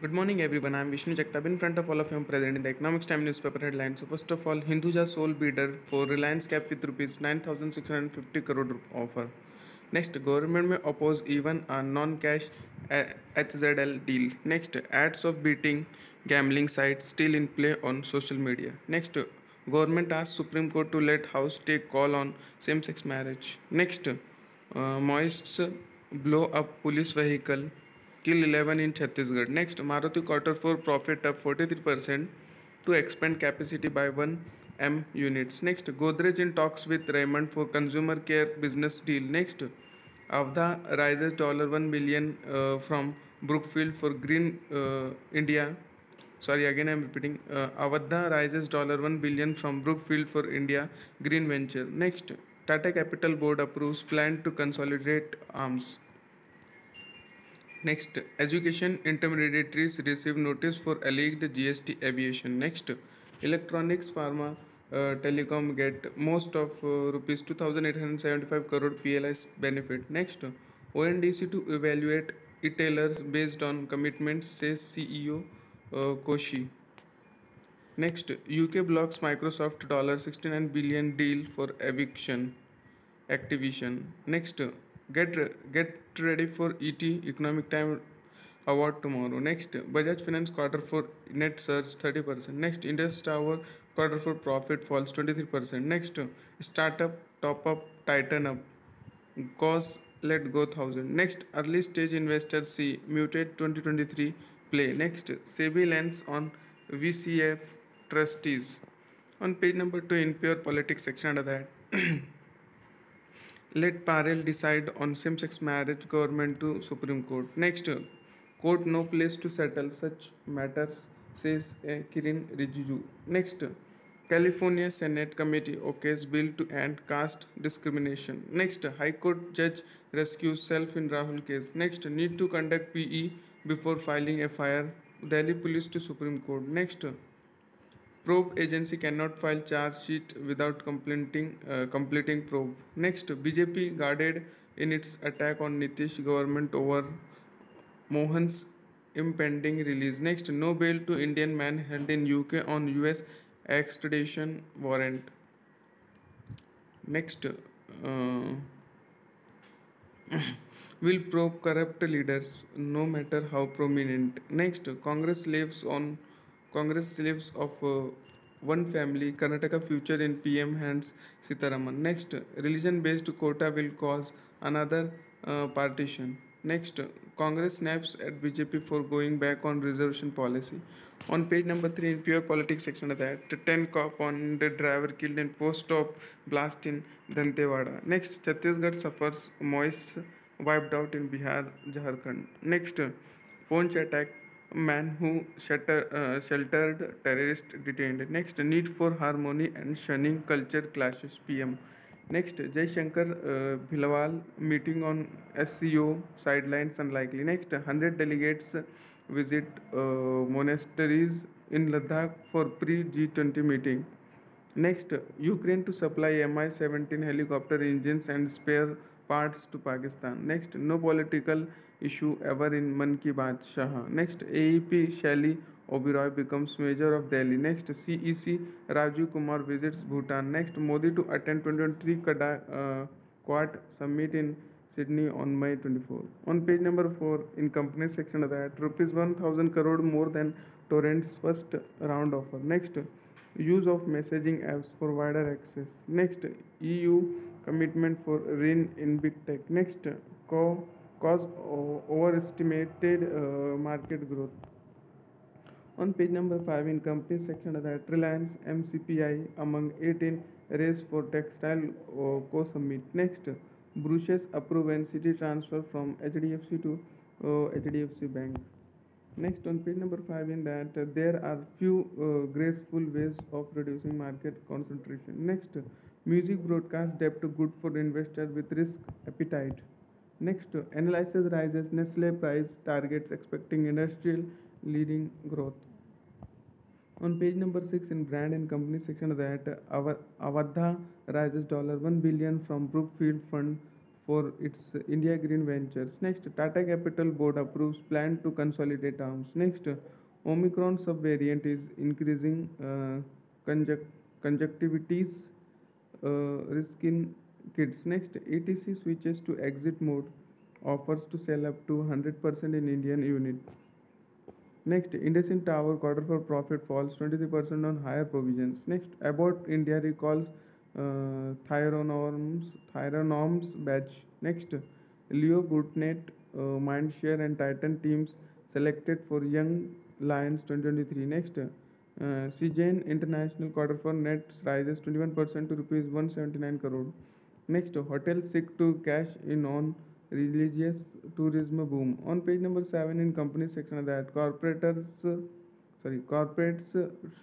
Good morning, everyone. I'm Vishnu Jagtap. In front of all of you, I'm present in the Economics Time newspaper headlines. So, first of all, Hinduja sole bidder for Reliance Cap with rupees 9,650 crore offer. Next, government may oppose even a non-cash HZL deal. Next, ads of beating gambling sites still in play on social media. Next, government asks Supreme Court to let House take call on same-sex marriage. Next, moists blow up police vehicle, kill 11 in Chhattisgarh. Next, Maruti quarter four profit up 43% to expand capacity by 1 M units. Next, Godrej in talks with Raymond for consumer care business deal. Next, Avda rises $1 billion from Brookfield for Green India. Sorry, again I'm repeating. Avadha rises $1 billion from Brookfield for India Green Venture. Next, Tata Capital Board approves plan to consolidate arms. Next, education intermediaries receive notice for alleged GST aviation. Next, electronics, pharma, telecom get most of rupees 2,875 crore PLI benefit. Next, ONDC to evaluate retailers based on commitments, says CEO Koshi. Next, UK blocks Microsoft $69 billion deal for eviction. Activision. Next, get ready for ET Economic Time Award tomorrow. Next, Bajaj Finance quarter for net surge 30%. Next, Indus Tower quarter for profit falls 23%. Next, startup top up tighten up. Cause let go 1000. Next, early stage investors see muted 2023 play. Next, SEBI lens on VCF trustees. On page number 2 in pure politics section under that. Let Parel decide on same-sex marriage, government to Supreme Court. Next, court no place to settle such matters, says Kirin Rijiju. Next, California Senate Committee okays bill to end caste discrimination. Next, High Court judge rescues self in Rahul case. Next, need to conduct PE before filing FIR. Delhi Police to Supreme Court. Next, probe agency cannot file charge sheet without completing probe. Next, BJP guarded in its attack on Nitish government over Mohan's impending release. Next, no bail to Indian man held in UK on US extradition warrant. Next, will probe corrupt leaders no matter how prominent. Next, Congress slaves of one family, Karnataka future in PM hands Sitaraman. Next, religion based quota will cause another partition. Next, Congress snaps at BJP for going back on reservation policy. On page number 3 in pure politics section of that, 10 cop on the driver killed in post-stop blast in Dantewada. Next, Chhattisgarh suffers moist wiped out in Bihar, Jharkhand. Next, Poonch attack, man who sheltered terrorist detained. Next, need for harmony and shunning culture clashes, PM. Next, Jai Shankar Bhilawal meeting on SCO sidelines unlikely. Next, 100 delegates visit monasteries in Ladakh for pre-G20 meeting. Next, Ukraine to supply Mi-17 helicopter engines and spare parts to Pakistan. Next, no political issue ever in Man Ki Baat Shah. Next, AEP Shaili Oberoi becomes mayor of Delhi. Next, CEC Rajiv Kumar visits Bhutan. Next, Modi to attend 2023 Quad Summit in Sydney on May 24. On page number 4, in company section of that, rupees 1000 crore more than Torrent's first round offer. Next, use of messaging apps for wider access. Next, EU commitment for RIN in big tech. Next, cause overestimated market growth. On page number 5 in company section of that, Reliance MCPI among 18 race for textile co-summit. Next, Bruches approve NCT transfer from HDFC to HDFC Bank. Next, on page number 5 in that, there are few graceful ways of reducing market concentration. Next, music broadcast debt good for investors with risk appetite. Next, analysis rises Nestle price targets expecting industrial leading growth. On page number 6 in brand and company section of that, Avadha rises $1 billion from Brookfield Fund for its India Green Ventures. Next, Tata Capital Board approves plan to consolidate arms. Next, Omicron subvariant is increasing conjunctivitis risk in kids. Next, ETC switches to exit mode, offers to sell up to 100% in Indian unit. Next, IndusInd Tower quarter for profit falls 23% on higher provisions. Next, Abbott India recalls Thyronorms batch. Next, Leo Goodnet, Mindshare and Titan teams selected for Young Lions 2023. Next, CJN International quarter for net rises 21% to rupees 179 crore. Next, hotels seek to cash in on religious tourism boom. On page number 7 in company section that corporates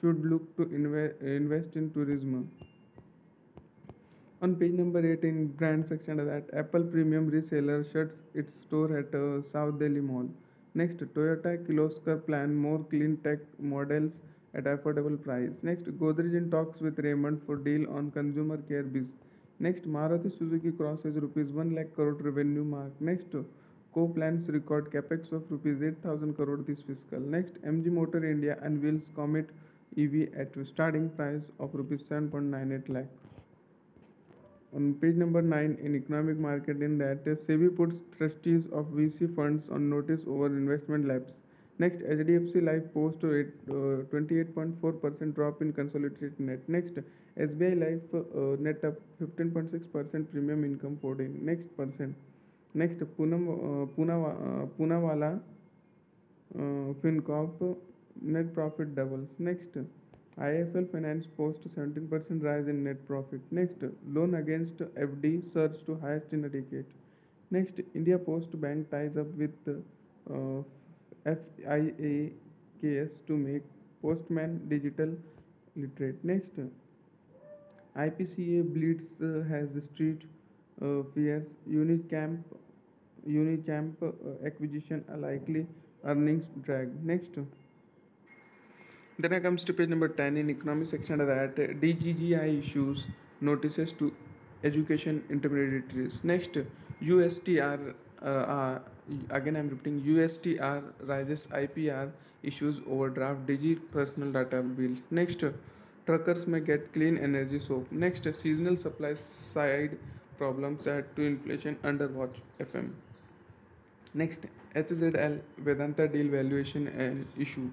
should look to invest in tourism. On page number 8 in brand section that Apple premium reseller shuts its store at South Delhi Mall. Next, Toyota Kirloskar plan more clean tech models at affordable price. Next, Godrej in talks with Raymond for deal on consumer care biz. Next, Maruti Suzuki crosses rupees 1 lakh crore revenue mark. Next, Co plans record capex of rupees 8,000 crore this fiscal. Next, MG Motor India unveils Comet EV at starting price of rupees 7.98 lakh. On page number 9 in economic market in that SEBI puts trustees of VC funds on notice over investment lapse. Next, HDFC Life post 28.4% drop in consolidated net. Next, SBI Life net up 15.6% premium income 14 next percent. Next, Poonawalla FinCorp net profit doubles. Next, IIFL Finance post 17% rise in net profit. Next, loan against FD surge to highest in a decade. Next, India Post Bank ties up with FIAKS to make postman digital literate. Next, IPCA bleeds has street fears. Unichamp acquisition a likely earnings drag. Next. Then I comes to page number 10 in economy section of that DGGI issues notices to education intermediaries. Next, USTR again I'm repeating USTR rises IPR issues overdraft Digi personal data bill. Next, truckers may get clean energy soap. Next, seasonal supply side problems add to inflation under watch FM. Next, HZL Vedanta deal valuation and issue.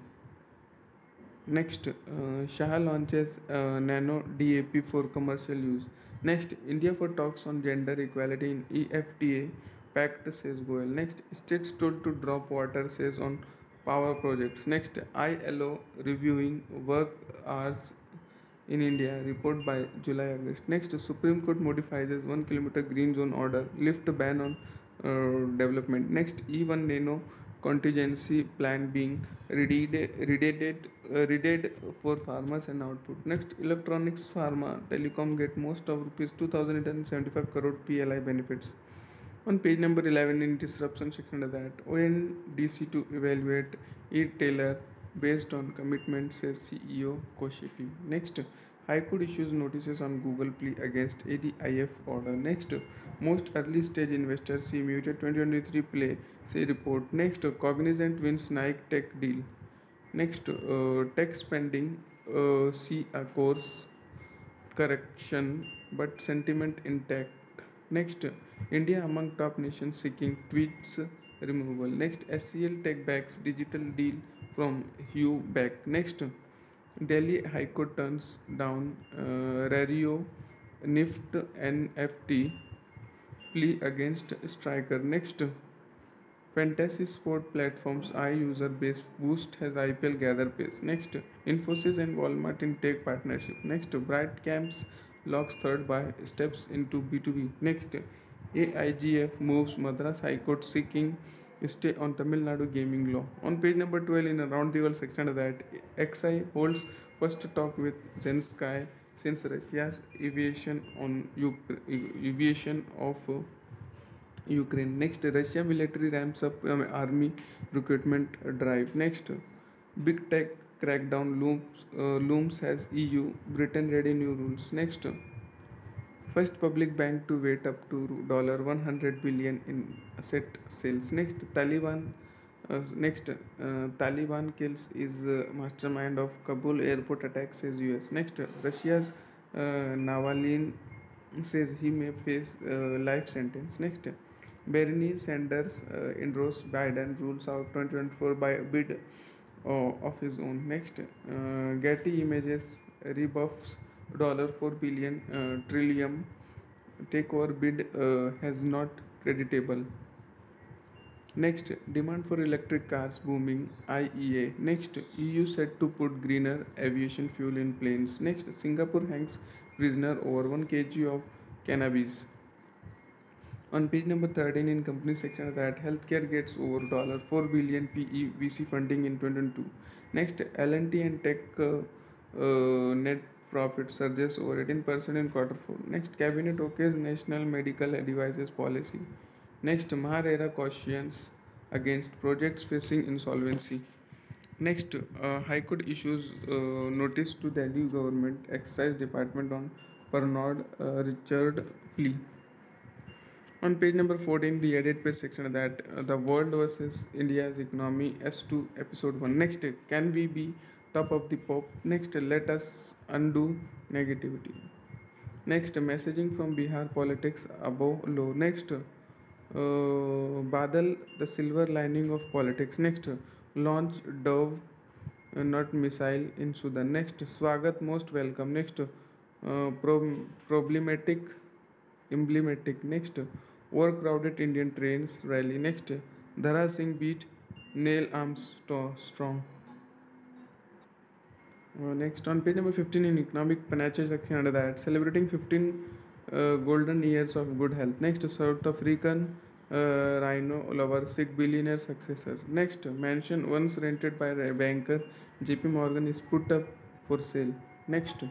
Next, Shah launches Nano DAP for commercial use. Next, India for talks on gender equality in EFTA pact, says Goel. Next, states told to drop water, says on power projects. Next, ILO reviewing work hours in India, report by July-August. Next, Supreme Court modifies 1 kilometer green zone order, lift ban on development. Next, E1 Nano contingency plan being readied for farmers and output. Next, electronics, pharma, telecom get most of rupees 2,875 crore PLI benefits. On page number 11 in disruption section of that, ONDC to evaluate e-tailer based on commitment, says CEO Koshifi. Next, High Court issues notices on Google plea against ADIF order. Next, most early stage investors see muted 2023 play, say report. Next, Cognizant wins Nike tech deal. Next, tech spending see a course correction but sentiment intact. Next, India among top nations seeking tweets removal. Next, SCL Tech backs digital deal from Hugh Beck. Next, Delhi High Court turns down Rario NIFT NFT plea against Striker. Next, Fantasy Sport platforms user base boost has IPL gather pace. Next, Infosys and Walmart in tech partnership. Next, Bright Camps locks third by steps into B2B. Next, AIGF moves Madras High Court seeking stay on Tamil Nadu gaming law. On page number 12 in around the world section of that, XI holds first talk with Zensky since Russia's invasion of Ukraine. Next, Russia military ramps up army recruitment drive. Next, big tech crackdown looms as EU Britain ready new rules. Next, First public bank to wait up to $100 billion in asset sales. Taliban kills is mastermind of Kabul airport attack, says US. Next, Russia's Navalny says he may face life sentence. Next, Bernie Sanders endorses Biden rules out 2024 by a bid of his own. Next, Getty Images rebuffs $4 billion trillium takeover bid has not creditable. Next, demand for electric cars booming. IEA. Next, EU set to put greener aviation fuel in planes. Next, Singapore hangs prisoner over 1 kg of cannabis. On page number 13 in company section that healthcare gets over $4 billion PE VC funding in 2022. Next, L&T and Tech net profit surges over 18% in quarter 4. Next, cabinet okays national medical devices policy. Next, Maharera cautions against projects facing insolvency. Next, High Court issues notice to Delhi government excise department on Pernod Richard plea. On page number 14, the edit page section that the world versus India's economy S2 episode 1. Next, can we be top of the pop? Next, let us undo negativity. Next, messaging from Bihar politics above low. Next, Badal, the silver lining of politics. Next, launch Dove, not missile in Sudan. Next, Swagat, most welcome. Next, problematic, emblematic. Next, overcrowded Indian trains rally. Next, Dhara Singh beat Neil Armstrong. Next, on page number 15 in economic panache section under that, celebrating 15 golden years of good health. Next, South African rhino lover, Sikh billionaire successor. Next, mansion once rented by a banker JP Morgan is put up for sale. Next,